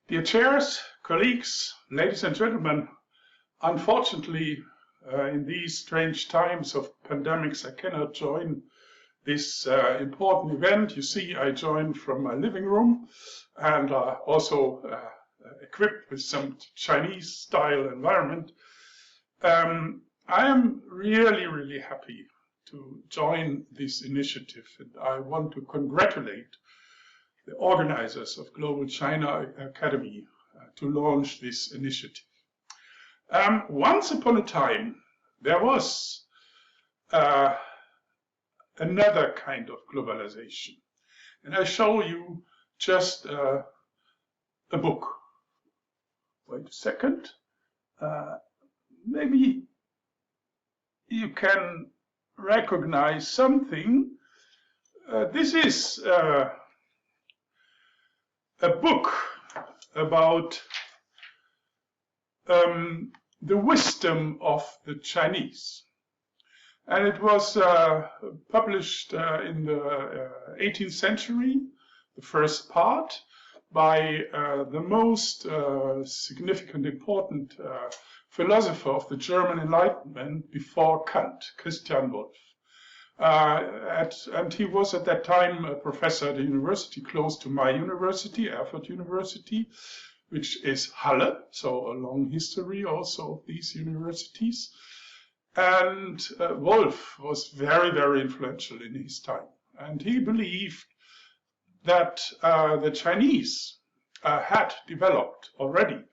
Dear chairs, colleagues, ladies and gentlemen, unfortunately, in these strange times of pandemics, I cannot join this important event. You see, I joined from my living room and also equipped with some Chinese-style environment. I am really, really happy to join this initiative, and I want to congratulate the organizers of Global China Academy to launch this initiative. Once upon a time, there was another kind of globalization. And I show you just a book. Wait a second. Maybe you can recognize something. This is a book about the wisdom of the Chinese. And it was published in the 18th century, the first part, by the most significant, important philosopher of the German Enlightenment before Kant, Christian Wolff. And he was at that time a professor at a university close to my university, Erfurt University, which is Halle, so a long history also of these universities. And Wolff was very, very influential in his time. And he believed that the Chinese had developed already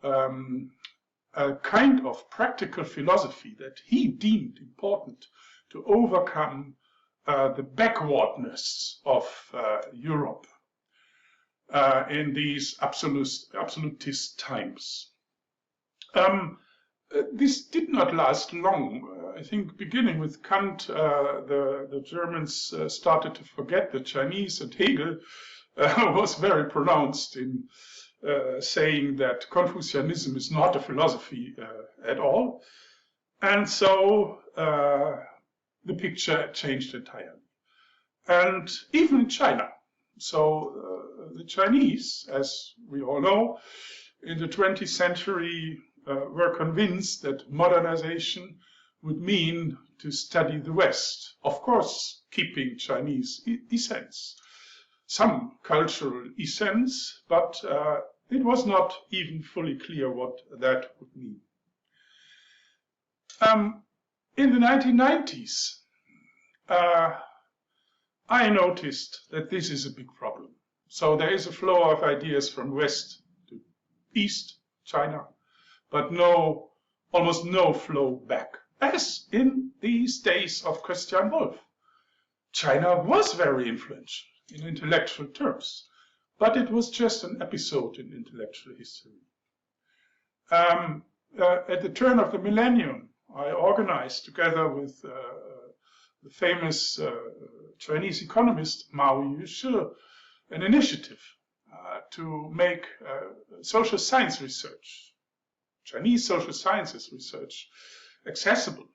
a kind of practical philosophy that he deemed important to overcome the backwardness of Europe in these absolutist times. This did not last long. I think beginning with Kant, the Germans started to forget the Chinese, and Hegel was very pronounced in saying that Confucianism is not a philosophy at all. And so the picture changed entirely. And even in China. So the Chinese, as we all know, in the 20th century were convinced that modernization would mean to study the West. Of course, keeping Chinese essence, some cultural essence, but it was not even fully clear what that would mean. In the 1990s, I noticed that this is a big problem. So there is a flow of ideas from West to East, China, but almost no flow back, as in these days of Christian Wolff. China was very influential in intellectual terms, but it was just an episode in intellectual history. At the turn of the millennium, I organized, together with the famous Chinese economist Mao Yushi, an initiative to make social science research, Chinese social sciences research, accessible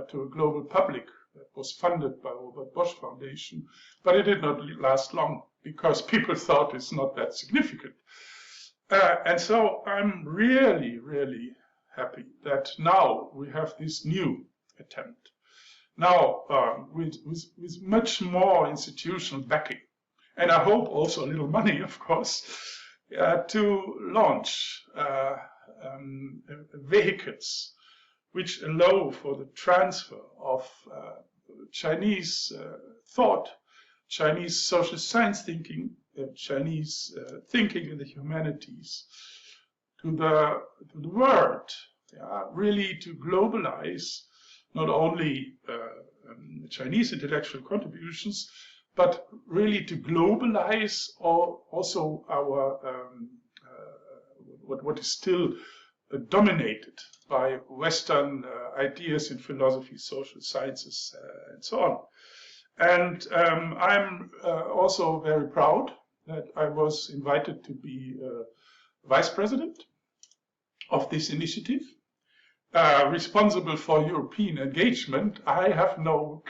to a global public. That was funded by Robert Bosch Foundation, but it did not last long because people thought it's not that significant. And so I'm really, really happy that now we have this new attempt. Now with much more institutional backing, and I hope also a little money, of course, to launch vehicles which allow for the transfer of Chinese thought, Chinese social science thinking, Chinese thinking in the humanities to the world, really to globalize not only Chinese intellectual contributions, but really to globalize also our what is still dominated by Western ideas in philosophy, social sciences, and so on. And I'm also very proud that I was invited to be vice president of this initiative, responsible for European engagement. I have no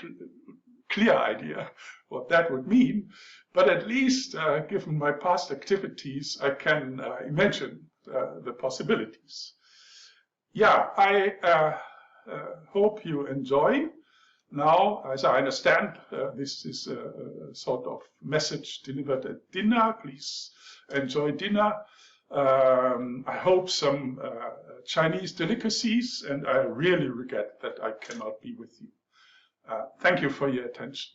clear idea what that would mean, but at least, given my past activities, I can imagine the possibilities. Yeah, I hope you enjoy. Now, as I understand, this is a sort of message delivered at dinner. Please enjoy dinner. I hope some Chinese delicacies, and I really regret that I cannot be with you. Thank you for your attention.